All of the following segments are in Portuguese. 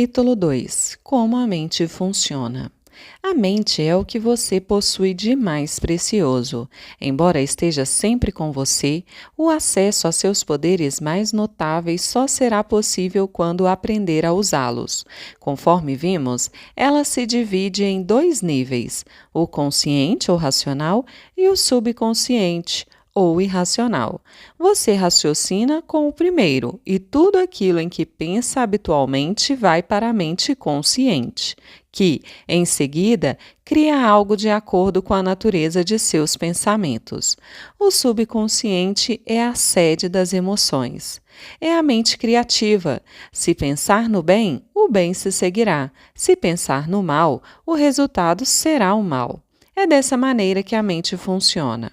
Capítulo 2: Como a mente funciona. A mente é o que você possui de mais precioso. Embora esteja sempre com você, o acesso a seus poderes mais notáveis só será possível quando aprender a usá-los. Conforme vimos, ela se divide em dois níveis: o consciente ou racional e o subconsciente ou irracional. Você raciocina com o primeiro, e tudo aquilo em que pensa habitualmente vai para a mente consciente, que, em seguida, cria algo de acordo com a natureza de seus pensamentos. O subconsciente é a sede das emoções. É a mente criativa. Se pensar no bem, o bem se seguirá. Se pensar no mal, o resultado será o mal. É dessa maneira que a mente funciona.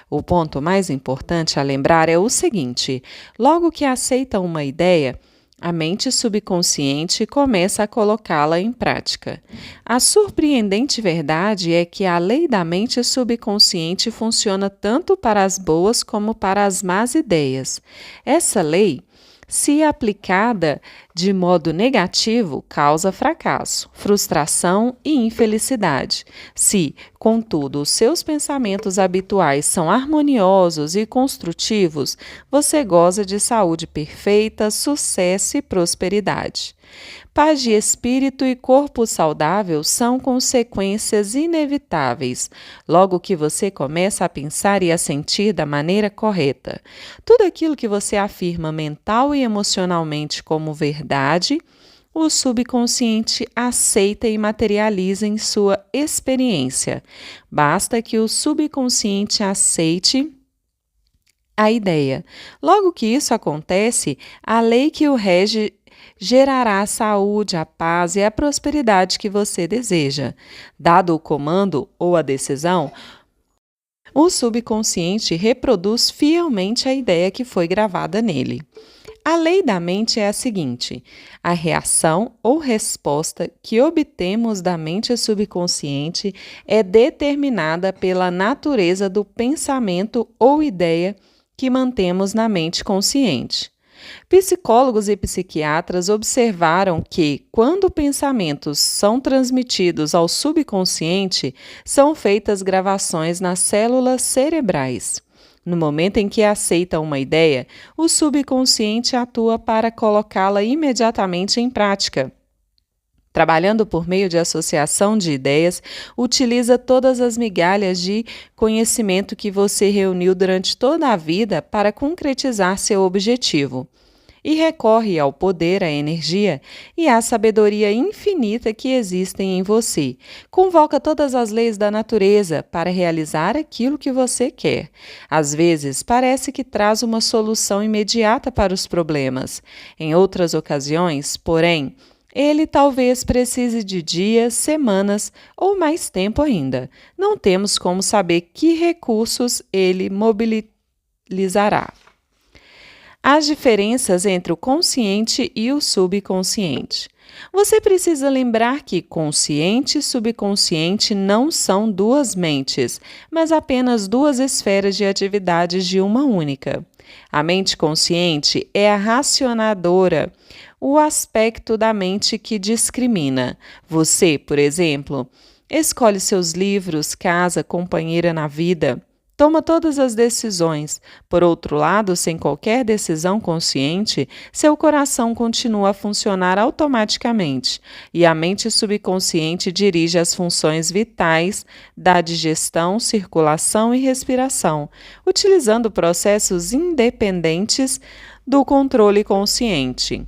O ponto mais importante a lembrar é o seguinte: logo que aceita uma ideia, a mente subconsciente começa a colocá-la em prática. A surpreendente verdade é que a lei da mente subconsciente funciona tanto para as boas como para as más ideias. Essa lei, se aplicada de modo negativo, causa fracasso, frustração e infelicidade. Se, contudo, os seus pensamentos habituais são harmoniosos e construtivos, você goza de saúde perfeita, sucesso e prosperidade. Paz de espírito e corpo saudável são consequências inevitáveis, logo que você começa a pensar e a sentir da maneira correta. Tudo aquilo que você afirma mental e emocionalmente como verdade, o subconsciente aceita e materializa em sua experiência. Basta que o subconsciente aceite a ideia. Logo que isso acontece, a lei que o rege gerará a saúde, a paz e a prosperidade que você deseja. Dado o comando ou a decisão, o subconsciente reproduz fielmente a ideia que foi gravada nele. A lei da mente é a seguinte: a reação ou resposta que obtemos da mente subconsciente é determinada pela natureza do pensamento ou ideia que mantemos na mente consciente. Psicólogos e psiquiatras observaram que, quando pensamentos são transmitidos ao subconsciente, são feitas gravações nas células cerebrais. No momento em que aceita uma ideia, o subconsciente atua para colocá-la imediatamente em prática. Trabalhando por meio de associação de ideias, utiliza todas as migalhas de conhecimento que você reuniu durante toda a vida para concretizar seu objetivo. E recorre ao poder, à energia e à sabedoria infinita que existem em você. Convoca todas as leis da natureza para realizar aquilo que você quer. Às vezes, parece que traz uma solução imediata para os problemas. Em outras ocasiões, porém, ele talvez precise de dias, semanas ou mais tempo ainda. Não temos como saber que recursos ele mobilizará. As diferenças entre o consciente e o subconsciente. Você precisa lembrar que consciente e subconsciente não são duas mentes, mas apenas duas esferas de atividades de uma única. A mente consciente é a racionadora, o aspecto da mente que discrimina. Você, por exemplo, escolhe seus livros, casa, companheira na vida. Toma todas as decisões. Por outro lado, sem qualquer decisão consciente, seu coração continua a funcionar automaticamente e a mente subconsciente dirige as funções vitais da digestão, circulação e respiração, utilizando processos independentes do controle consciente.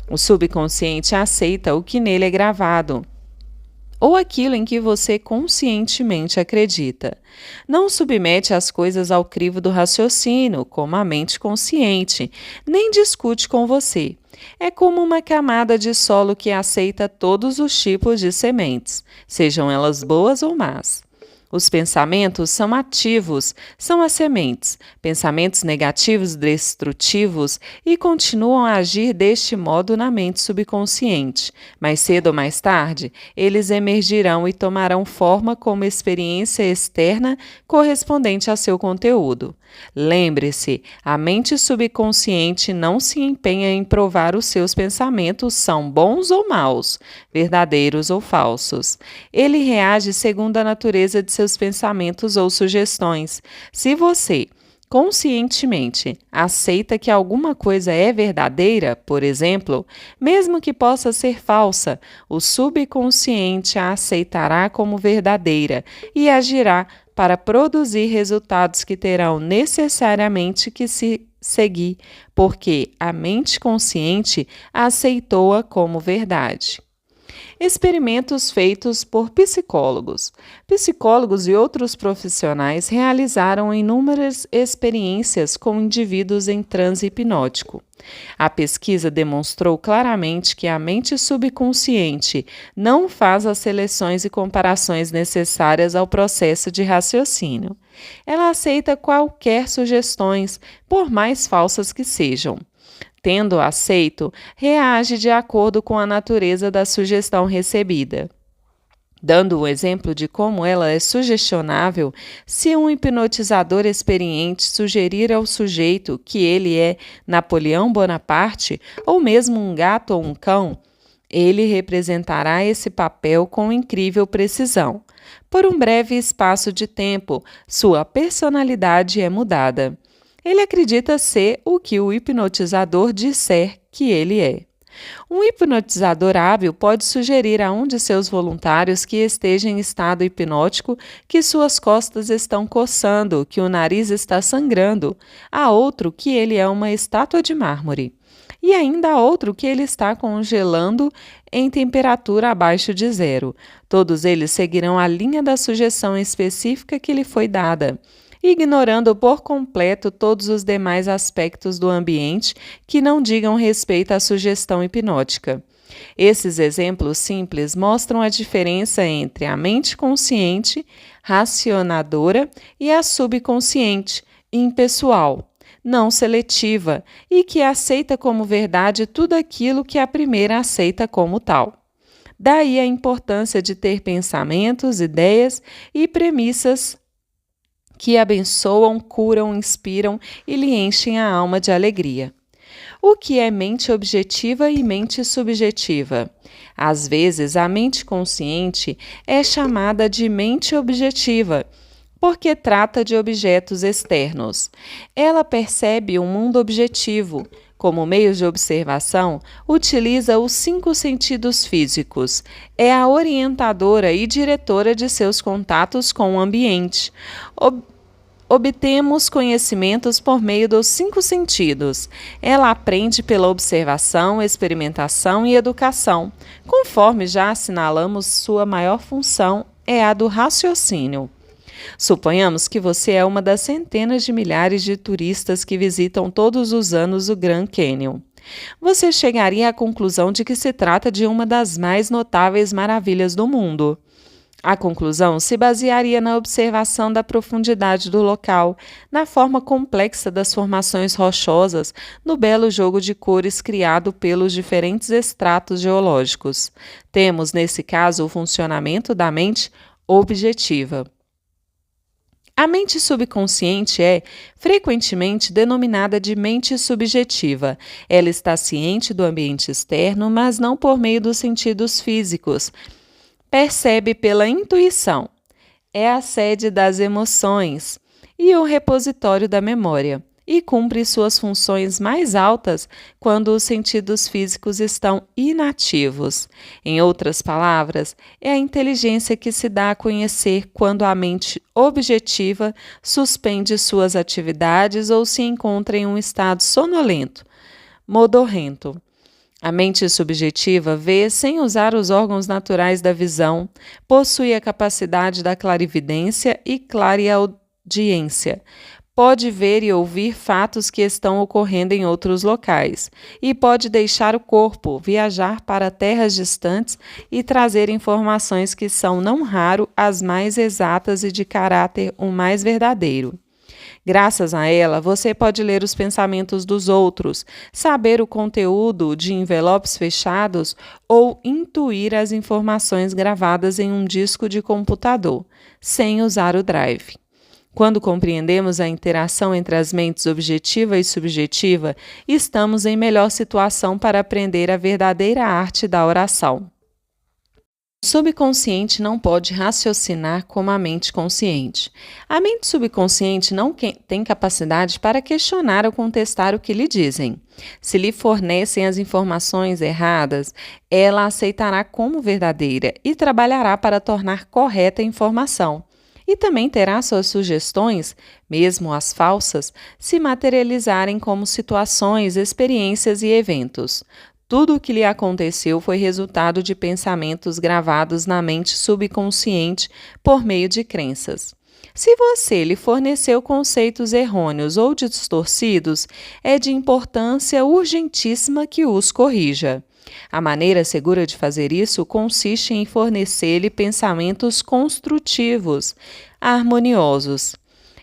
O subconsciente aceita o que nele é gravado, ou aquilo em que você conscientemente acredita. Não submete as coisas ao crivo do raciocínio, como a mente consciente, nem discute com você. É como uma camada de solo que aceita todos os tipos de sementes, sejam elas boas ou más. Os pensamentos são ativos, são as sementes, pensamentos negativos destrutivos e continuam a agir deste modo na mente subconsciente. Mais cedo ou mais tarde, eles emergirão e tomarão forma como experiência externa correspondente a seu conteúdo. Lembre-se, a mente subconsciente não se empenha em provar os seus pensamentos são bons ou maus, verdadeiros ou falsos. Ele reage segundo a natureza de seus pensamentos ou sugestões. Se você conscientemente aceita que alguma coisa é verdadeira, por exemplo, mesmo que possa ser falsa, o subconsciente a aceitará como verdadeira e agirá para produzir resultados que terão necessariamente que se seguir, porque a mente consciente aceitou-a como verdade. Experimentos feitos por psicólogos. Psicólogos e outros profissionais realizaram inúmeras experiências com indivíduos em transe hipnótico. A pesquisa demonstrou claramente que a mente subconsciente não faz as seleções e comparações necessárias ao processo de raciocínio. Ela aceita qualquer sugestões, por mais falsas que sejam. Tendo aceito, reage de acordo com a natureza da sugestão recebida. Dando um exemplo de como ela é sugestionável, se um hipnotizador experiente sugerir ao sujeito que ele é Napoleão Bonaparte, ou mesmo um gato ou um cão, ele representará esse papel com incrível precisão. Por um breve espaço de tempo, sua personalidade é mudada. Ele acredita ser o que o hipnotizador disser que ele é. Um hipnotizador hábil pode sugerir a um de seus voluntários que esteja em estado hipnótico que suas costas estão coçando, que o nariz está sangrando, a outro que ele é uma estátua de mármore, e ainda a outro que ele está congelando em temperatura abaixo de zero. Todos eles seguirão a linha da sugestão específica que lhe foi dada, ignorando por completo todos os demais aspectos do ambiente que não digam respeito à sugestão hipnótica. Esses exemplos simples mostram a diferença entre a mente consciente, racionadora, e a subconsciente, impessoal, não seletiva, e que aceita como verdade tudo aquilo que a primeira aceita como tal. Daí a importância de ter pensamentos, ideias e premissas que abençoam, curam, inspiram e lhe enchem a alma de alegria. O que é mente objetiva e mente subjetiva? Às vezes, a mente consciente é chamada de mente objetiva, porque trata de objetos externos. Ela percebe um mundo objetivo. Como meios de observação, utiliza os 5 sentidos físicos. É a orientadora e diretora de seus contatos com o ambiente. Obtemos conhecimentos por meio dos 5 sentidos. Ela aprende pela observação, experimentação e educação. Conforme já assinalamos, sua maior função é a do raciocínio. Suponhamos que você é uma das centenas de milhares de turistas que visitam todos os anos o Grand Canyon. Você chegaria à conclusão de que se trata de uma das mais notáveis maravilhas do mundo. A conclusão se basearia na observação da profundidade do local, na forma complexa das formações rochosas, no belo jogo de cores criado pelos diferentes estratos geológicos. Temos, nesse caso, o funcionamento da mente objetiva. A mente subconsciente é, frequentemente, denominada de mente subjetiva. Ela está ciente do ambiente externo, mas não por meio dos sentidos físicos. Percebe pela intuição. É a sede das emoções e o repositório da memória, e cumpre suas funções mais altas quando os sentidos físicos estão inativos. Em outras palavras, é a inteligência que se dá a conhecer quando a mente objetiva suspende suas atividades ou se encontra em um estado sonolento, modorrento. A mente subjetiva vê sem usar os órgãos naturais da visão, possui a capacidade da clarividência e clareaudiência. Pode ver e ouvir fatos que estão ocorrendo em outros locais e pode deixar o corpo, viajar para terras distantes e trazer informações que são, não raro, as mais exatas e de caráter o mais verdadeiro. Graças a ela, você pode ler os pensamentos dos outros, saber o conteúdo de envelopes fechados ou intuir as informações gravadas em um disco de computador, sem usar o drive. Quando compreendemos a interação entre as mentes objetiva e subjetiva, estamos em melhor situação para aprender a verdadeira arte da oração. O subconsciente não pode raciocinar como a mente consciente. A mente subconsciente não tem capacidade para questionar ou contestar o que lhe dizem. Se lhe fornecem as informações erradas, ela aceitará como verdadeira e trabalhará para tornar correta a informação. E também terá suas sugestões, mesmo as falsas, se materializarem como situações, experiências e eventos. Tudo o que lhe aconteceu foi resultado de pensamentos gravados na mente subconsciente por meio de crenças. Se você lhe forneceu conceitos errôneos ou distorcidos, é de importância urgentíssima que os corrija. A maneira segura de fazer isso consiste em fornecer-lhe pensamentos construtivos, harmoniosos.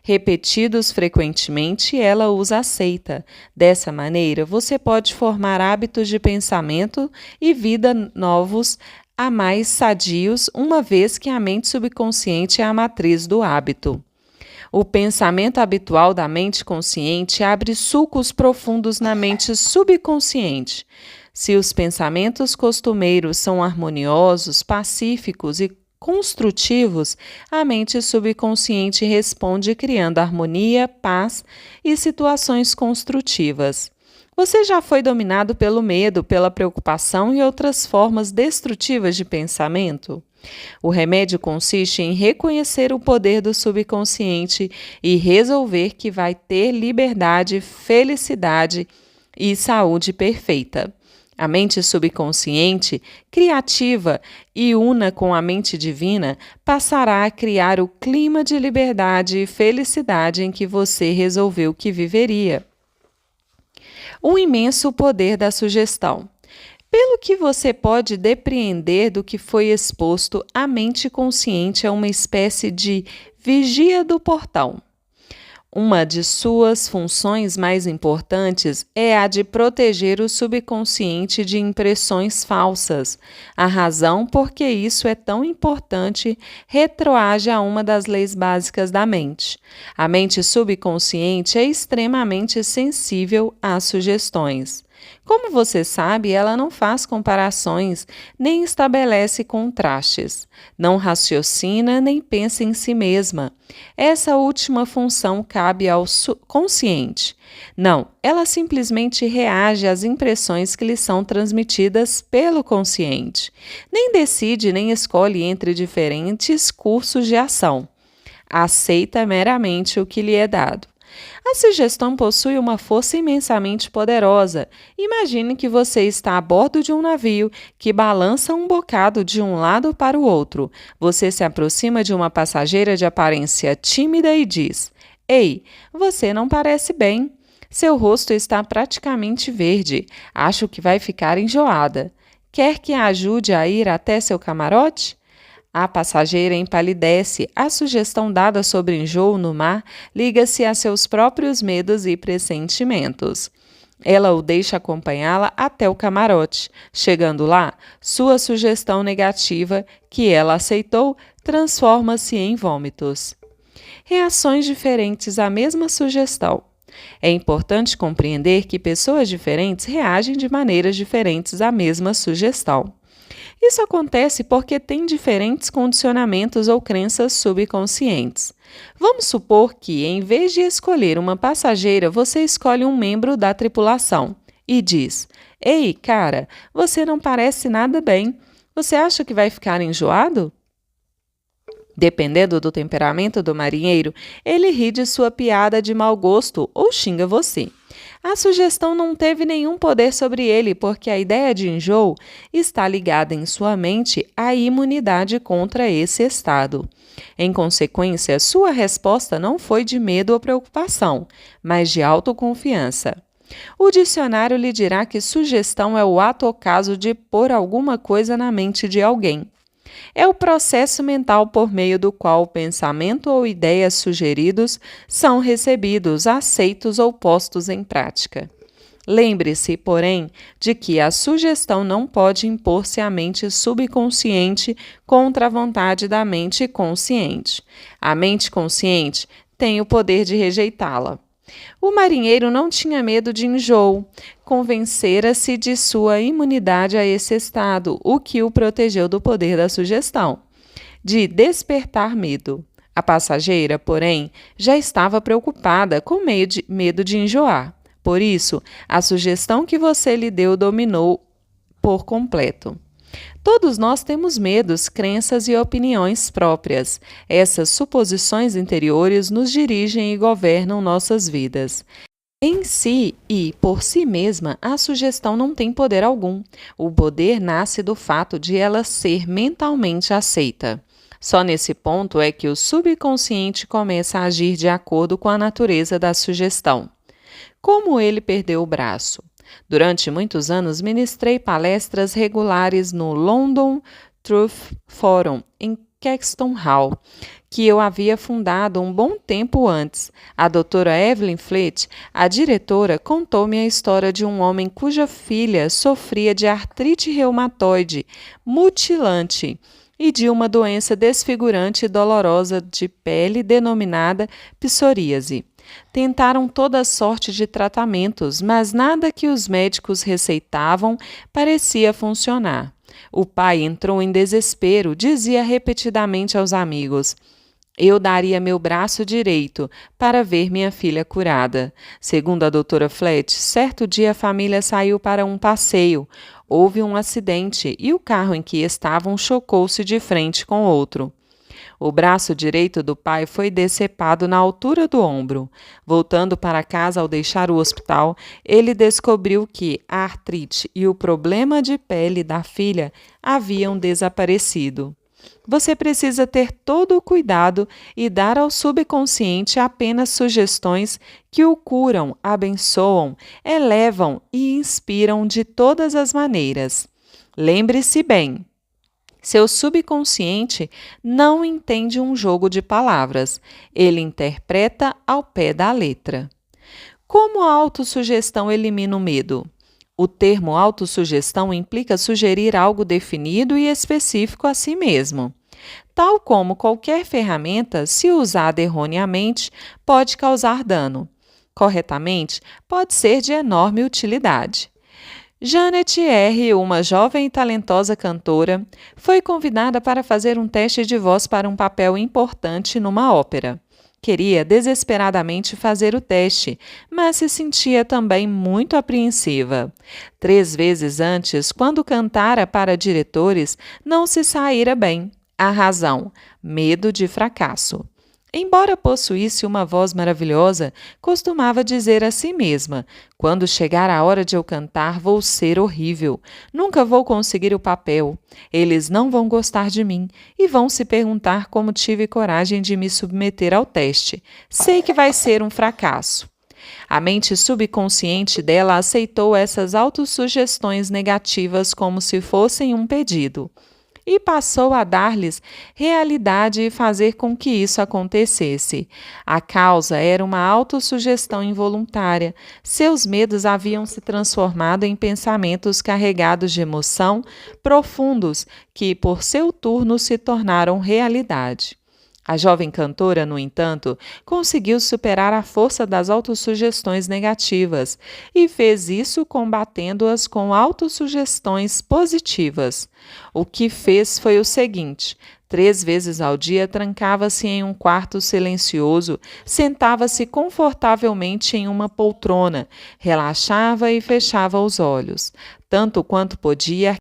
Repetidos frequentemente, ela os aceita. Dessa maneira, você pode formar hábitos de pensamento e vida novos a mais sadios, uma vez que a mente subconsciente é a matriz do hábito. O pensamento habitual da mente consciente abre sulcos profundos na mente subconsciente. Se os pensamentos costumeiros são harmoniosos, pacíficos e construtivos, a mente subconsciente responde criando harmonia, paz e situações construtivas. Você já foi dominado pelo medo, pela preocupação e outras formas destrutivas de pensamento? O remédio consiste em reconhecer o poder do subconsciente e resolver que vai ter liberdade, felicidade e saúde perfeita. A mente subconsciente, criativa e una com a mente divina, passará a criar o clima de liberdade e felicidade em que você resolveu que viveria. O imenso poder da sugestão. Pelo que você pode depreender do que foi exposto, a mente consciente é uma espécie de vigia do portão. Uma de suas funções mais importantes é a de proteger o subconsciente de impressões falsas. A razão por que isso é tão importante retroage a uma das leis básicas da mente. A mente subconsciente é extremamente sensível às sugestões. Como você sabe, ela não faz comparações, nem estabelece contrastes. Não raciocina, nem pensa em si mesma. Essa última função cabe ao consciente. Não, ela simplesmente reage às impressões que lhe são transmitidas pelo consciente. Nem decide, nem escolhe entre diferentes cursos de ação. Aceita meramente o que lhe é dado. A sugestão possui uma força imensamente poderosa. Imagine que você está a bordo de um navio que balança um bocado de um lado para o outro. Você se aproxima de uma passageira de aparência tímida e diz: "Ei, você não parece bem. Seu rosto está praticamente verde. Acho que vai ficar enjoada. Quer que a ajude a ir até seu camarote?" A passageira empalidece. A sugestão dada sobre enjoo no mar liga-se a seus próprios medos e pressentimentos. Ela o deixa acompanhá-la até o camarote. Chegando lá, sua sugestão negativa, que ela aceitou, transforma-se em vômitos. Reações diferentes à mesma sugestão. É importante compreender que pessoas diferentes reagem de maneiras diferentes à mesma sugestão. Isso acontece porque têm diferentes condicionamentos ou crenças subconscientes. Vamos supor que, em vez de escolher uma passageira, você escolhe um membro da tripulação e diz: "Ei, cara, você não parece nada bem. Você acha que vai ficar enjoado?" Dependendo do temperamento do marinheiro, ele ri de sua piada de mau gosto ou xinga você. A sugestão não teve nenhum poder sobre ele, porque a ideia de enjoo está ligada em sua mente à imunidade contra esse estado. Em consequência, sua resposta não foi de medo ou preocupação, mas de autoconfiança. O dicionário lhe dirá que sugestão é o ato ou caso de pôr alguma coisa na mente de alguém. É o processo mental por meio do qual o pensamento ou ideias sugeridos são recebidos, aceitos ou postos em prática. Lembre-se, porém, de que a sugestão não pode impor-se à mente subconsciente contra a vontade da mente consciente. A mente consciente tem o poder de rejeitá-la. O marinheiro não tinha medo de enjoo, convencera-se de sua imunidade a esse estado, o que o protegeu do poder da sugestão, de despertar medo. A passageira, porém, já estava preocupada com medo de enjoar. Por isso, a sugestão que você lhe deu dominou por completo. Todos nós temos medos, crenças e opiniões próprias. Essas suposições interiores nos dirigem e governam nossas vidas. Em si e por si mesma, a sugestão não tem poder algum. O poder nasce do fato de ela ser mentalmente aceita. Só nesse ponto é que o subconsciente começa a agir de acordo com a natureza da sugestão. Como ele perdeu o braço? Durante muitos anos, ministrei palestras regulares no London Truth Forum, em Caxton Hall, que eu havia fundado um bom tempo antes. A doutora Evelyn Fleet, a diretora, contou-me a história de um homem cuja filha sofria de artrite reumatoide mutilante e de uma doença desfigurante e dolorosa de pele denominada psoríase. Tentaram toda sorte de tratamentos, mas nada que os médicos receitavam parecia funcionar. O pai entrou em desespero, dizia repetidamente aos amigos: eu daria meu braço direito para ver minha filha curada. Segundo a doutora Fleet, certo dia a família saiu para um passeio. Houve um acidente e o carro em que estavam chocou-se de frente com outro. O braço direito do pai foi decepado na altura do ombro. Voltando para casa ao deixar o hospital, ele descobriu que a artrite e o problema de pele da filha haviam desaparecido. Você precisa ter todo o cuidado e dar ao subconsciente apenas sugestões que o curam, abençoam, elevam e inspiram de todas as maneiras. Lembre-se bem. Seu subconsciente não entende um jogo de palavras, ele interpreta ao pé da letra. Como a autossugestão elimina o medo? O termo autossugestão implica sugerir algo definido e específico a si mesmo. Tal como qualquer ferramenta, se usada erroneamente, pode causar dano. Corretamente, pode ser de enorme utilidade. Janet R., uma jovem e talentosa cantora, foi convidada para fazer um teste de voz para um papel importante numa ópera. Queria desesperadamente fazer o teste, mas se sentia também muito apreensiva. 3 vezes antes, quando cantara para diretores, não se saíra bem. A razão: medo de fracasso. Embora possuísse uma voz maravilhosa, costumava dizer a si mesma: quando chegar a hora de eu cantar, vou ser horrível. Nunca vou conseguir o papel. Eles não vão gostar de mim e vão se perguntar como tive coragem de me submeter ao teste. Sei que vai ser um fracasso. A mente subconsciente dela aceitou essas autossugestões negativas como se fossem um pedido. E passou a dar-lhes realidade e fazer com que isso acontecesse. A causa era uma autossugestão involuntária. Seus medos haviam se transformado em pensamentos carregados de emoção profundos que, por seu turno, se tornaram realidade. A jovem cantora, no entanto, conseguiu superar a força das autossugestões negativas e fez isso combatendo-as com autossugestões positivas. O que fez foi o seguinte: 3 vezes ao dia trancava-se em um quarto silencioso, sentava-se confortavelmente em uma poltrona, relaxava e fechava os olhos. Tanto quanto podia,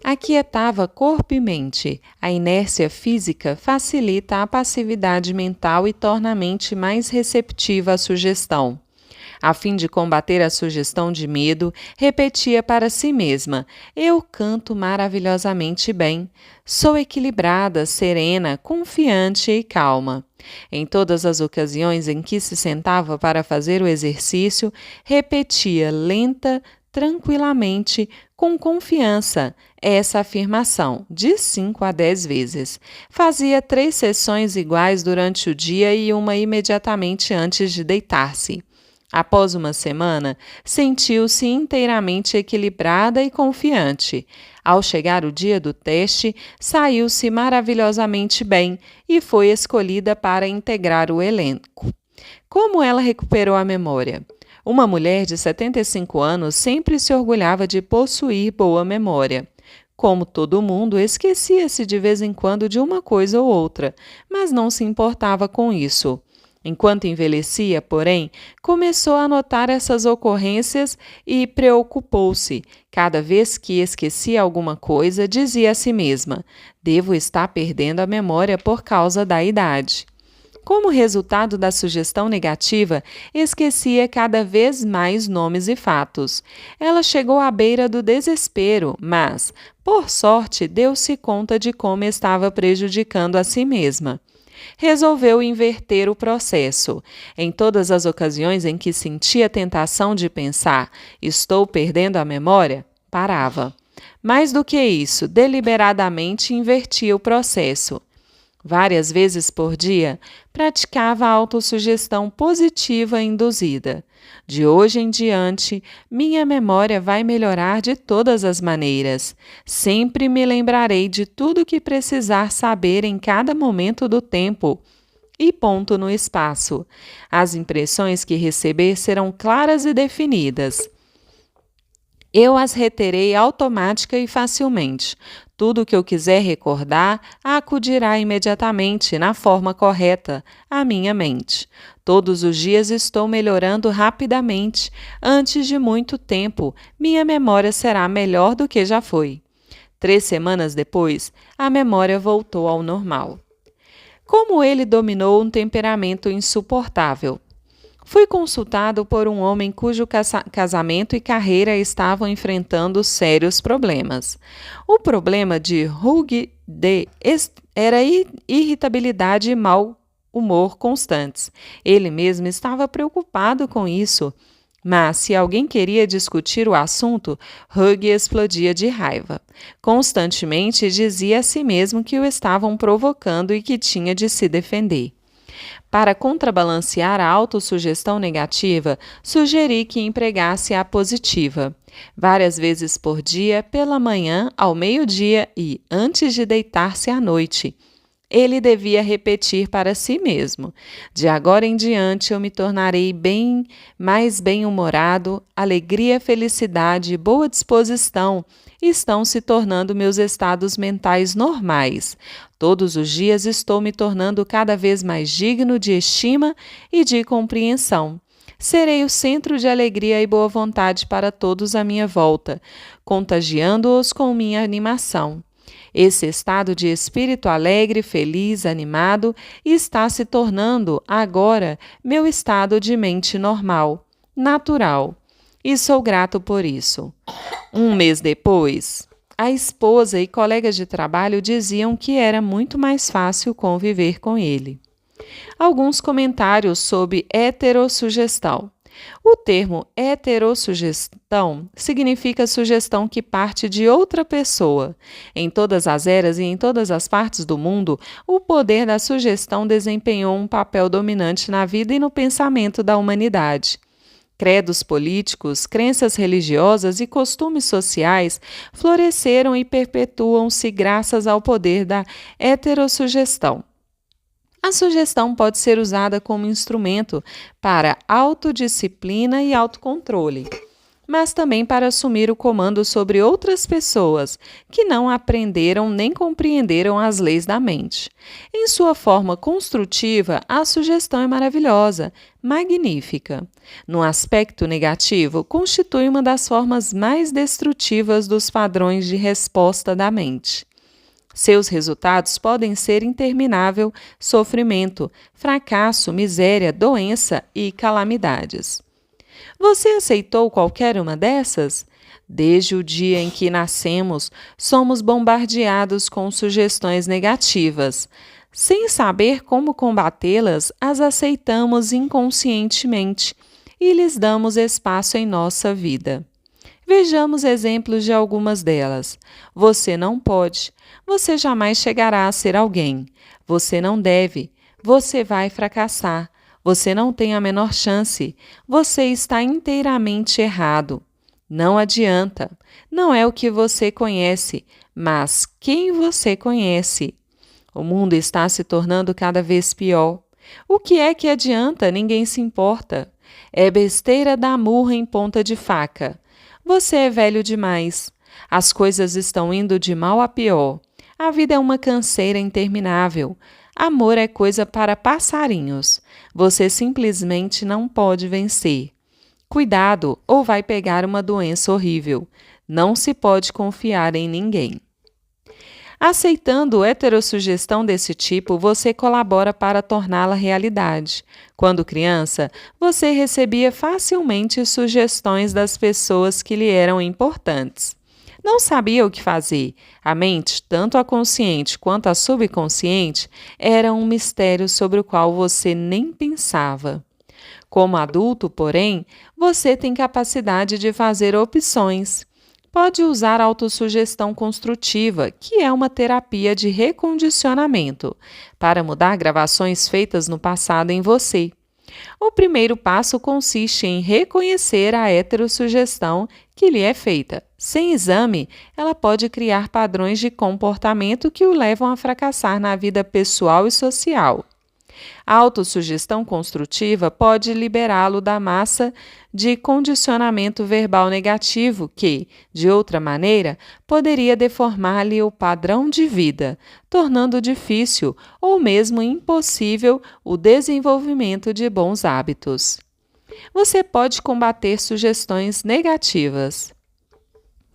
aquietava corpo e mente. A inércia física facilita a passividade mental e torna a mente mais receptiva à sugestão. A fim de combater a sugestão de medo, repetia para si mesma: eu canto maravilhosamente bem. Sou equilibrada, serena, confiante e calma. Em todas as ocasiões em que se sentava para fazer o exercício, repetia tranquilamente, com confiança, essa afirmação, de 5 a 10 vezes. Fazia 3 sessões iguais durante o dia e uma imediatamente antes de deitar-se. Após uma semana, sentiu-se inteiramente equilibrada e confiante. Ao chegar o dia do teste, saiu-se maravilhosamente bem e foi escolhida para integrar o elenco. Como ela recuperou a memória? Uma mulher de 75 anos sempre se orgulhava de possuir boa memória. Como todo mundo, esquecia-se de vez em quando de uma coisa ou outra, mas não se importava com isso. Enquanto envelhecia, porém, começou a notar essas ocorrências e preocupou-se. Cada vez que esquecia alguma coisa, dizia a si mesma: devo estar perdendo a memória por causa da idade. Como resultado da sugestão negativa, esquecia cada vez mais nomes e fatos. Ela chegou à beira do desespero, mas, por sorte, deu-se conta de como estava prejudicando a si mesma. Resolveu inverter o processo. Em todas as ocasiões em que sentia a tentação de pensar, estou perdendo a memória, parava. Mais do que isso, deliberadamente invertia o processo. Várias vezes por dia, praticava a autossugestão positiva induzida. De hoje em diante, minha memória vai melhorar de todas as maneiras. Sempre me lembrarei de tudo que precisar saber em cada momento do tempo. E ponto no espaço. As impressões que receber serão claras e definidas. Eu as reterei automática e facilmente. Tudo o que eu quiser recordar acudirá imediatamente, na forma correta, à minha mente. Todos os dias estou melhorando rapidamente. Antes de muito tempo, minha memória será melhor do que já foi. 3 semanas depois, a memória voltou ao normal. Como ele dominou um temperamento insuportável? Fui consultado por um homem cujo casamento e carreira estavam enfrentando sérios problemas. O problema de Hugh era irritabilidade e mau humor constantes. Ele mesmo estava preocupado com isso. Mas, se alguém queria discutir o assunto, Hugh explodia de raiva. Constantemente dizia a si mesmo que o estavam provocando e que tinha de se defender. Para contrabalancear a autossugestão negativa, sugeri que empregasse a positiva. Várias vezes por dia, pela manhã, ao meio-dia e antes de deitar-se à noite. Ele devia repetir para si mesmo: de agora em diante eu me tornarei mais bem-humorado, alegria, felicidade e boa disposição estão se tornando meus estados mentais normais. Todos os dias estou me tornando cada vez mais digno de estima e de compreensão. Serei o centro de alegria e boa vontade para todos à minha volta, contagiando-os com minha animação. Esse estado de espírito alegre, feliz, animado está se tornando, agora, meu estado de mente normal, natural. E sou grato por isso. 1 mês depois, a esposa e colegas de trabalho diziam que era muito mais fácil conviver com ele. Alguns comentários sobre heterossugestão. O termo heterossugestão significa sugestão que parte de outra pessoa. Em todas as eras e em todas as partes do mundo, o poder da sugestão desempenhou um papel dominante na vida e no pensamento da humanidade. Credos políticos, crenças religiosas e costumes sociais floresceram e perpetuam-se graças ao poder da heterossugestão. A sugestão pode ser usada como instrumento para autodisciplina e autocontrole, mas também para assumir o comando sobre outras pessoas que não aprenderam nem compreenderam as leis da mente. Em sua forma construtiva, a sugestão é maravilhosa, magnífica. No aspecto negativo, constitui uma das formas mais destrutivas dos padrões de resposta da mente. Seus resultados podem ser interminável sofrimento, fracasso, miséria, doença e calamidades. Você aceitou qualquer uma dessas? Desde o dia em que nascemos, somos bombardeados com sugestões negativas. Sem saber como combatê-las, as aceitamos inconscientemente e lhes damos espaço em nossa vida. Vejamos exemplos de algumas delas. Você não pode. Você jamais chegará a ser alguém. Você não deve. Você vai fracassar. Você não tem a menor chance. Você está inteiramente errado. Não adianta. Não é o que você conhece, mas quem você conhece. O mundo está se tornando cada vez pior. O que é que adianta? Ninguém se importa. É besteira dar murro em ponta de faca. Você é velho demais. As coisas estão indo de mal a pior. A vida é uma canseira interminável. Amor é coisa para passarinhos. Você simplesmente não pode vencer. Cuidado, ou vai pegar uma doença horrível. Não se pode confiar em ninguém. Aceitando heterossugestão desse tipo, você colabora para torná-la realidade. Quando criança, você recebia facilmente sugestões das pessoas que lhe eram importantes. Não sabia o que fazer. A mente, tanto a consciente quanto a subconsciente, era um mistério sobre o qual você nem pensava. Como adulto, porém, você tem capacidade de fazer opções. Pode usar autossugestão construtiva, que é uma terapia de recondicionamento, para mudar gravações feitas no passado em você. O primeiro passo consiste em reconhecer a heterossugestão que lhe é feita. Sem exame, ela pode criar padrões de comportamento que o levam a fracassar na vida pessoal e social. A autossugestão construtiva pode liberá-lo da massa de condicionamento verbal negativo que, de outra maneira, poderia deformar-lhe o padrão de vida, tornando difícil ou mesmo impossível o desenvolvimento de bons hábitos. Você pode combater sugestões negativas.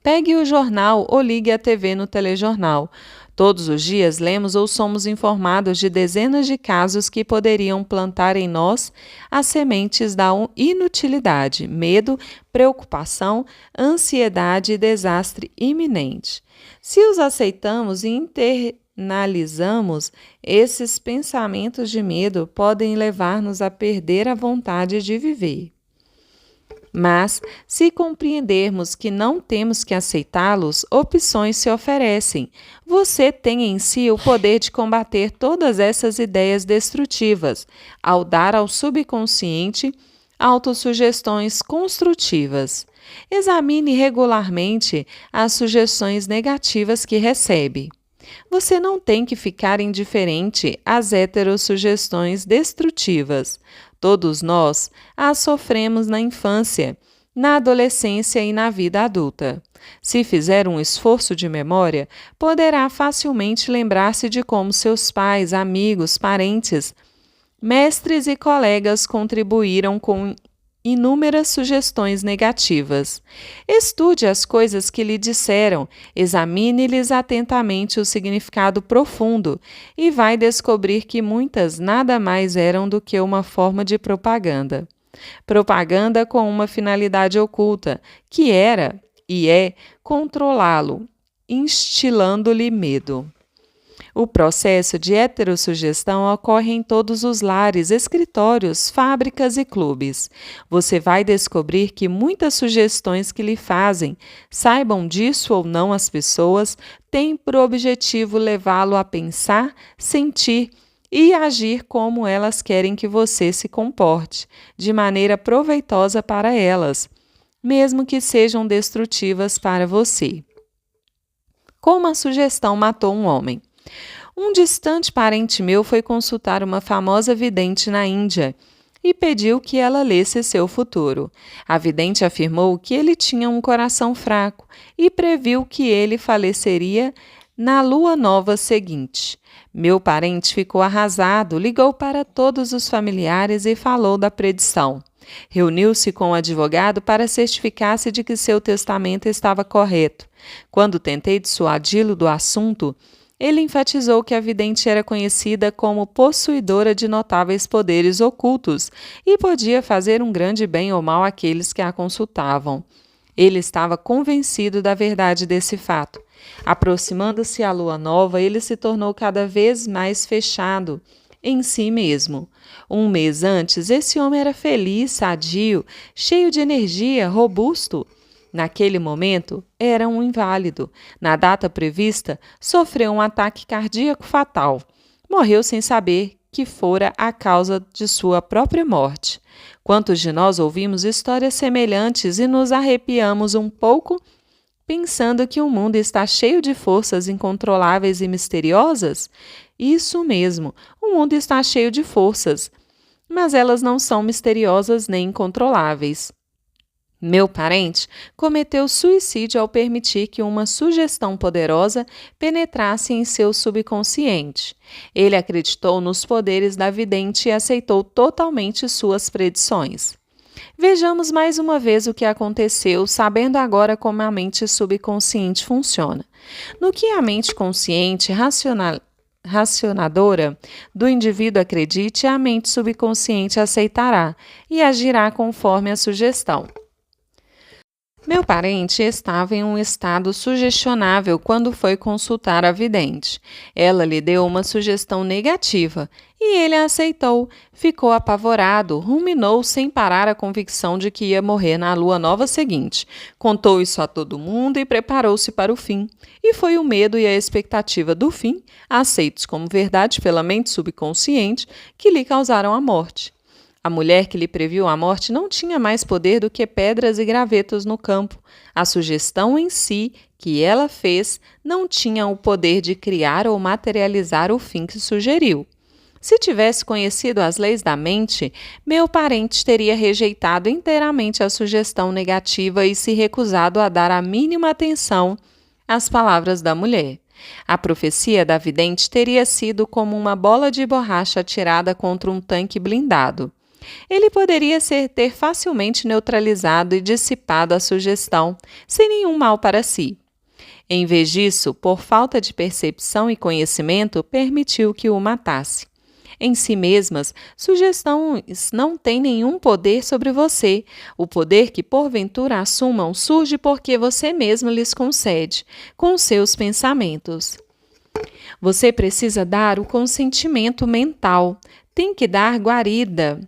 Pegue o jornal ou ligue a TV no telejornal. Todos os dias lemos ou somos informados de dezenas de casos que poderiam plantar em nós as sementes da inutilidade, medo, preocupação, ansiedade e desastre iminente. Se os aceitamos e internalizamos, esses pensamentos de medo podem levar-nos a perder a vontade de viver. Mas, se compreendermos que não temos que aceitá-los, opções se oferecem. Você tem em si o poder de combater todas essas ideias destrutivas, ao dar ao subconsciente autossugestões construtivas. Examine regularmente as sugestões negativas que recebe. Você não tem que ficar indiferente às heterossugestões destrutivas. Todos nós as sofremos na infância, na adolescência e na vida adulta. Se fizer um esforço de memória, poderá facilmente lembrar-se de como seus pais, amigos, parentes, mestres e colegas contribuíram com inúmeras sugestões negativas. Estude as coisas que lhe disseram, examine-lhes atentamente o significado profundo e vai descobrir que muitas nada mais eram do que uma forma de propaganda. Propaganda com uma finalidade oculta, que era e é controlá-lo, instilando-lhe medo. O processo de heterossugestão ocorre em todos os lares, escritórios, fábricas e clubes. Você vai descobrir que muitas sugestões que lhe fazem, saibam disso ou não as pessoas, têm por objetivo levá-lo a pensar, sentir e agir como elas querem que você se comporte, de maneira proveitosa para elas, mesmo que sejam destrutivas para você. Como a sugestão matou um homem? Um distante parente meu foi consultar uma famosa vidente na Índia e pediu que ela lesse seu futuro. A vidente afirmou que ele tinha um coração fraco e previu que ele faleceria na lua nova seguinte. Meu parente ficou arrasado, ligou para todos os familiares e falou da predição. Reuniu-se com o advogado para certificar-se de que seu testamento estava correto. Quando tentei dissuadi-lo do assunto, ele enfatizou que a vidente era conhecida como possuidora de notáveis poderes ocultos e podia fazer um grande bem ou mal àqueles que a consultavam. Ele estava convencido da verdade desse fato. Aproximando-se a lua nova, ele se tornou cada vez mais fechado em si mesmo. Um mês antes, esse homem era feliz, sadio, cheio de energia, robusto. Naquele momento, era um inválido. Na data prevista, sofreu um ataque cardíaco fatal. Morreu sem saber que fora a causa de sua própria morte. Quantos de nós ouvimos histórias semelhantes e nos arrepiamos um pouco pensando que o mundo está cheio de forças incontroláveis e misteriosas? Isso mesmo, o mundo está cheio de forças, mas elas não são misteriosas nem incontroláveis. Meu parente cometeu suicídio ao permitir que uma sugestão poderosa penetrasse em seu subconsciente. Ele acreditou nos poderes da vidente e aceitou totalmente suas predições. Vejamos mais uma vez o que aconteceu, sabendo agora como a mente subconsciente funciona. No que a mente consciente, racionadora do indivíduo acredite, a mente subconsciente aceitará e agirá conforme a sugestão. Meu parente estava em um estado sugestionável quando foi consultar a vidente. Ela lhe deu uma sugestão negativa e ele a aceitou. Ficou apavorado, ruminou sem parar a convicção de que ia morrer na lua nova seguinte. Contou isso a todo mundo e preparou-se para o fim. E foi o medo e a expectativa do fim, aceitos como verdade pela mente subconsciente, que lhe causaram a morte. A mulher que lhe previu a morte não tinha mais poder do que pedras e gravetos no campo. A sugestão em si, que ela fez, não tinha o poder de criar ou materializar o fim que sugeriu. Se tivesse conhecido as leis da mente, meu parente teria rejeitado inteiramente a sugestão negativa e se recusado a dar a mínima atenção às palavras da mulher. A profecia da vidente teria sido como uma bola de borracha atirada contra um tanque blindado. Ele poderia ter facilmente neutralizado e dissipado a sugestão, sem nenhum mal para si. Em vez disso, por falta de percepção e conhecimento, permitiu que o matasse. Em si mesmas, sugestões não têm nenhum poder sobre você. O poder que porventura assumam surge porque você mesmo lhes concede, com seus pensamentos. Você precisa dar o consentimento mental, tem que dar guarida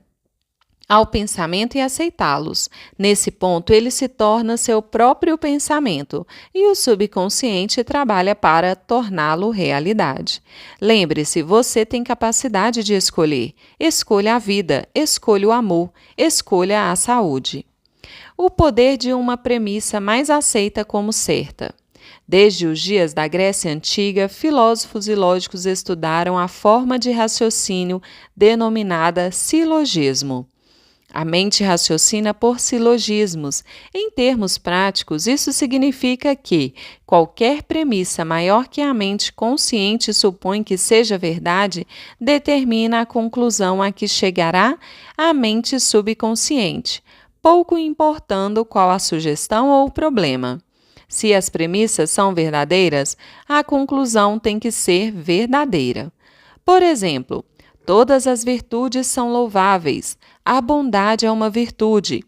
ao pensamento e aceitá-los. Nesse ponto, ele se torna seu próprio pensamento e o subconsciente trabalha para torná-lo realidade. Lembre-se, você tem capacidade de escolher. Escolha a vida, escolha o amor, escolha a saúde. O poder de uma premissa mais aceita como certa. Desde os dias da Grécia Antiga, filósofos e lógicos estudaram a forma de raciocínio denominada silogismo. A mente raciocina por silogismos. Em termos práticos, isso significa que qualquer premissa maior que a mente consciente supõe que seja verdade determina a conclusão a que chegará a mente subconsciente, pouco importando qual a sugestão ou o problema. Se as premissas são verdadeiras, a conclusão tem que ser verdadeira. Por exemplo, todas as virtudes são louváveis. A bondade é uma virtude.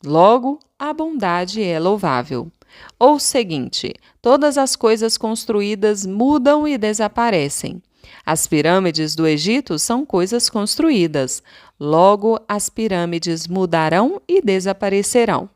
Logo, a bondade é louvável. Ou seguinte, todas as coisas construídas mudam e desaparecem. As pirâmides do Egito são coisas construídas. Logo, as pirâmides mudarão e desaparecerão.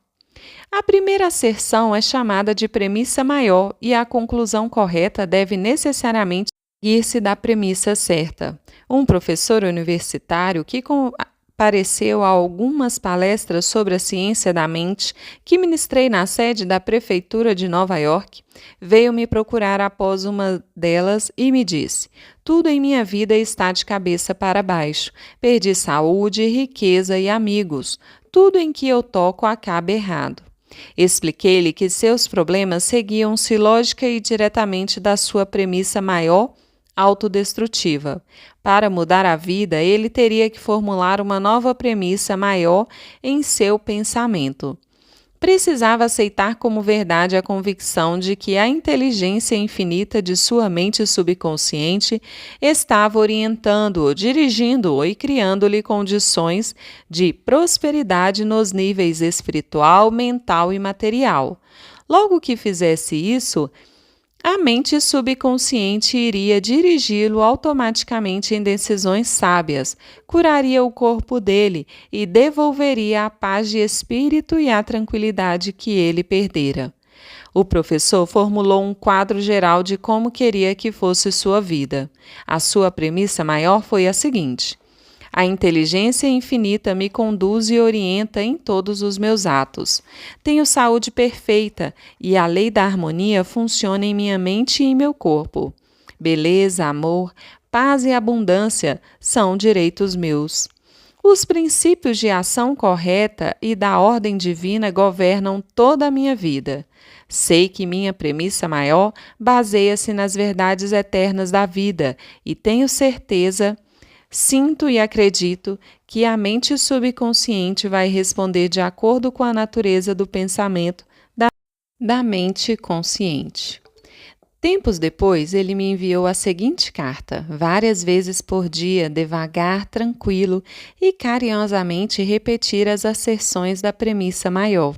A primeira asserção é chamada de premissa maior e a conclusão correta deve necessariamente seguir-se da premissa certa. Um professor universitário que compareceu a algumas palestras sobre a ciência da mente que ministrei na sede da Prefeitura de Nova York, veio me procurar após uma delas e me disse: tudo em minha vida está de cabeça para baixo. Perdi saúde, riqueza e amigos. Tudo em que eu toco acaba errado. Expliquei-lhe que seus problemas seguiam-se lógica e diretamente da sua premissa maior autodestrutiva. Para mudar a vida, ele teria que formular uma nova premissa maior em seu pensamento. Precisava aceitar como verdade a convicção de que a inteligência infinita de sua mente subconsciente estava orientando-o, dirigindo-o e criando-lhe condições de prosperidade nos níveis espiritual, mental e material. Logo que fizesse isso, a mente subconsciente iria dirigi-lo automaticamente em decisões sábias, curaria o corpo dele e devolveria a paz de espírito e a tranquilidade que ele perdera. O professor formulou um quadro geral de como queria que fosse sua vida. A sua premissa maior foi a seguinte: A inteligência infinita me conduz e orienta em todos os meus atos. Tenho saúde perfeita e a lei da harmonia funciona em minha mente e em meu corpo. Beleza, amor, paz e abundância são direitos meus. Os princípios de ação correta e da ordem divina governam toda a minha vida. Sei que minha premissa maior baseia-se nas verdades eternas da vida e tenho certeza, sinto e acredito que a mente subconsciente vai responder de acordo com a natureza do pensamento da mente consciente. Tempos depois, ele me enviou a seguinte carta, várias vezes por dia, devagar, tranquilo e carinhosamente repetir as asserções da premissa maior.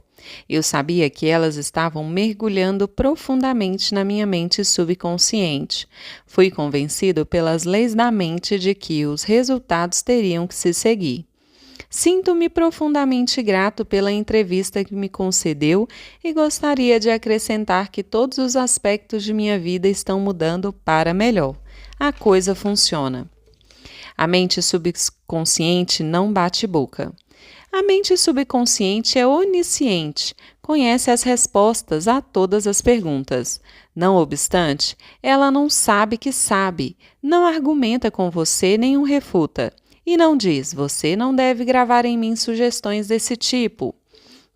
Eu sabia que elas estavam mergulhando profundamente na minha mente subconsciente. Fui convencido pelas leis da mente de que os resultados teriam que se seguir. Sinto-me profundamente grato pela entrevista que me concedeu e gostaria de acrescentar que todos os aspectos de minha vida estão mudando para melhor. A coisa funciona. A mente subconsciente não bate boca. A mente subconsciente é onisciente, conhece as respostas a todas as perguntas. Não obstante, ela não sabe que sabe, não argumenta com você nem o refuta. E não diz, você não deve gravar em mim sugestões desse tipo.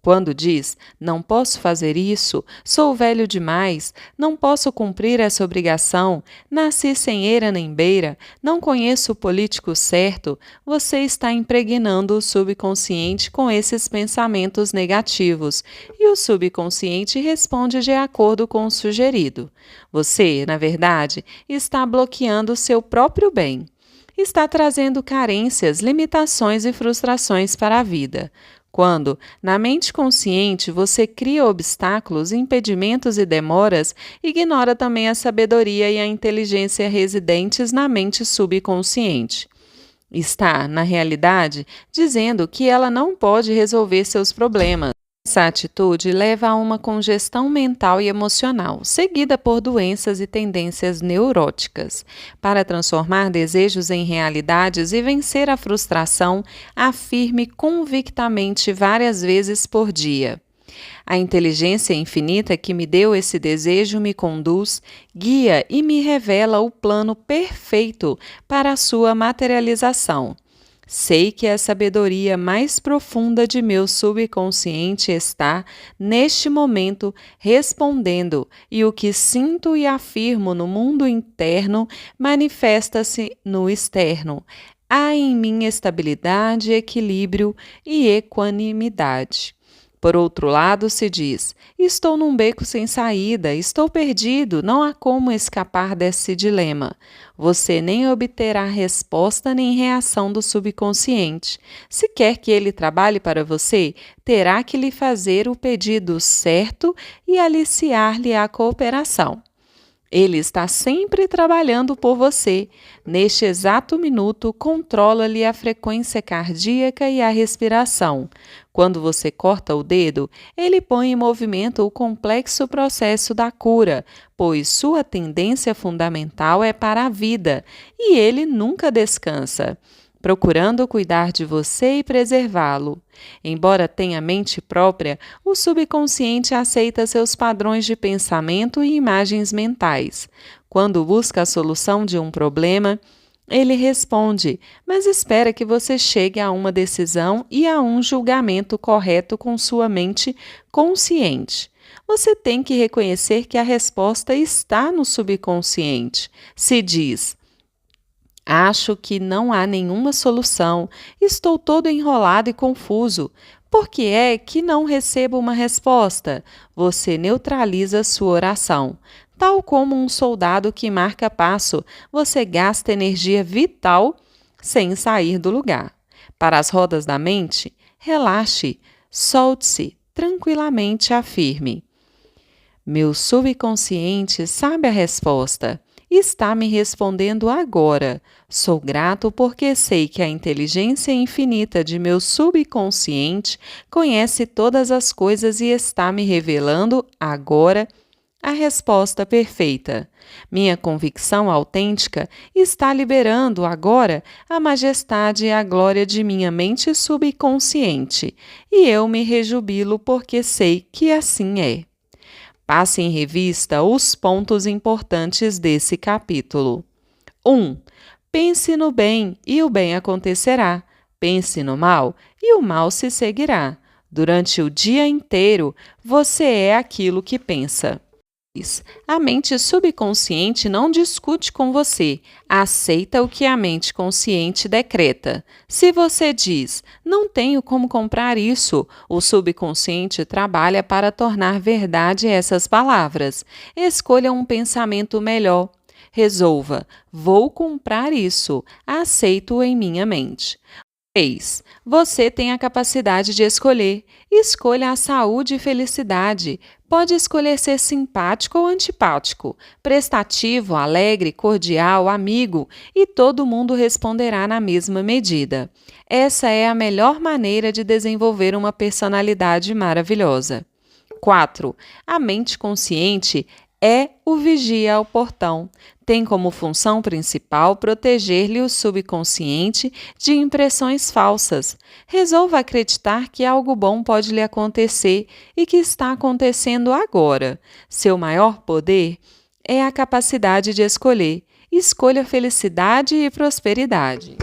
Quando diz, não posso fazer isso, sou velho demais, não posso cumprir essa obrigação, nasci sem eira nem beira, não conheço o político certo, você está impregnando o subconsciente com esses pensamentos negativos e o subconsciente responde de acordo com o sugerido. Você, na verdade, está bloqueando o seu próprio bem. Está trazendo carências, limitações e frustrações para a vida. Quando, na mente consciente, você cria obstáculos, impedimentos e demoras, ignora também a sabedoria e a inteligência residentes na mente subconsciente. Está, na realidade, dizendo que ela não pode resolver seus problemas. Essa atitude leva a uma congestão mental e emocional, seguida por doenças e tendências neuróticas. Para transformar desejos em realidades e vencer a frustração, afirme convictamente várias vezes por dia. A inteligência infinita que me deu esse desejo me conduz, guia e me revela o plano perfeito para a sua materialização. Sei que a sabedoria mais profunda de meu subconsciente está, neste momento, respondendo, e o que sinto e afirmo no mundo interno manifesta-se no externo. Há em mim estabilidade, equilíbrio e equanimidade. Por outro lado, se diz, estou num beco sem saída, estou perdido, não há como escapar desse dilema. Você nem obterá resposta nem reação do subconsciente. Se quer que ele trabalhe para você, terá que lhe fazer o pedido certo e aliciar-lhe a cooperação. Ele está sempre trabalhando por você. Neste exato minuto, controla-lhe a frequência cardíaca e a respiração. Quando você corta o dedo, ele põe em movimento o complexo processo da cura, pois sua tendência fundamental é para a vida e ele nunca descansa, procurando cuidar de você e preservá-lo. Embora tenha mente própria, o subconsciente aceita seus padrões de pensamento e imagens mentais. Quando busca a solução de um problema, ele responde, mas espera que você chegue a uma decisão e a um julgamento correto com sua mente consciente. Você tem que reconhecer que a resposta está no subconsciente. Se diz, acho que não há nenhuma solução, estou todo enrolado e confuso. Por que é que não recebo uma resposta? Você neutraliza sua oração. Tal como um soldado que marca passo, você gasta energia vital sem sair do lugar. Para as rodas da mente, relaxe, solte-se, tranquilamente afirme. Meu subconsciente sabe a resposta. Está me respondendo agora. Sou grato porque sei que a inteligência infinita de meu subconsciente conhece todas as coisas e está me revelando agora a resposta perfeita. Minha convicção autêntica está liberando agora a majestade e a glória de minha mente subconsciente, e eu me rejubilo porque sei que assim é. Passe em revista os pontos importantes desse capítulo. 1. Pense no bem e o bem acontecerá. Pense no mal e o mal se seguirá. Durante o dia inteiro, você é aquilo que pensa. A mente subconsciente não discute com você, aceita o que a mente consciente decreta. Se você diz, não tenho como comprar isso, o subconsciente trabalha para tornar verdade essas palavras. Escolha um pensamento melhor. Resolva, vou comprar isso, aceito em minha mente. 3. Você tem a capacidade de escolher. Escolha a saúde e felicidade. Pode escolher ser simpático ou antipático, prestativo, alegre, cordial, amigo, e todo mundo responderá na mesma medida. Essa é a melhor maneira de desenvolver uma personalidade maravilhosa. 4. A mente consciente é o vigia ao portão. Tem como função principal proteger-lhe o subconsciente de impressões falsas. Resolva acreditar que algo bom pode lhe acontecer e que está acontecendo agora. Seu maior poder é a capacidade de escolher. Escolha felicidade e prosperidade.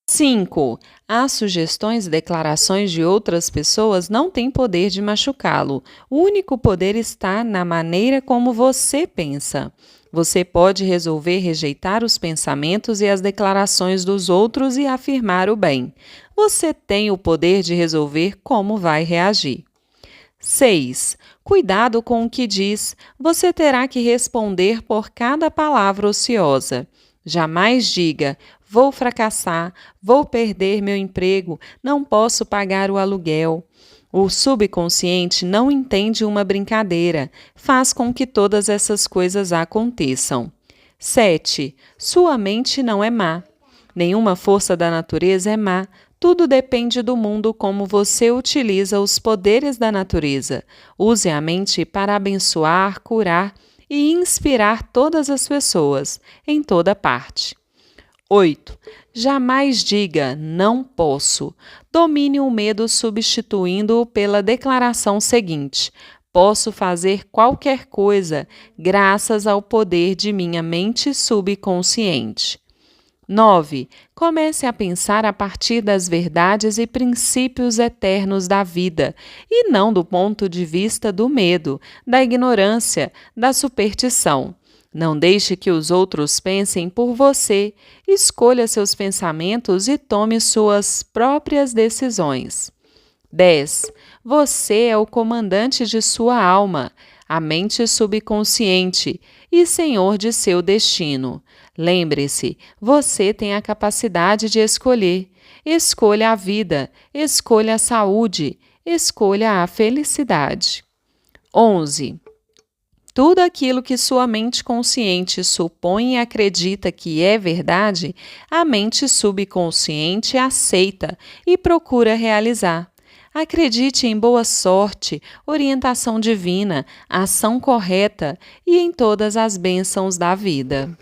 5. As sugestões e declarações de outras pessoas não têm poder de machucá-lo. O único poder está na maneira como você pensa. Você pode resolver rejeitar os pensamentos e as declarações dos outros e afirmar o bem. Você tem o poder de resolver como vai reagir. 6. Cuidado com o que diz. Você terá que responder por cada palavra ociosa. Jamais diga, vou fracassar, vou perder meu emprego, não posso pagar o aluguel. O subconsciente não entende uma brincadeira, faz com que todas essas coisas aconteçam. 7. Sua mente não é má. Nenhuma força da natureza é má. Tudo depende do mundo como você utiliza os poderes da natureza. Use a mente para abençoar, curar e inspirar todas as pessoas, em toda parte. 8. Jamais diga não posso. Domine o medo substituindo-o pela declaração seguinte: posso fazer qualquer coisa graças ao poder de minha mente subconsciente. 9. Comece a pensar a partir das verdades e princípios eternos da vida, e não do ponto de vista do medo, da ignorância, da superstição. Não deixe que os outros pensem por você. Escolha seus pensamentos e tome suas próprias decisões. 10. Você é o comandante de sua alma, a mente subconsciente, e senhor de seu destino. Lembre-se, você tem a capacidade de escolher. Escolha a vida, escolha a saúde, escolha a felicidade. 11. Tudo aquilo que sua mente consciente supõe e acredita que é verdade, a mente subconsciente aceita e procura realizar. Acredite em boa sorte, orientação divina, ação correta e em todas as bênçãos da vida.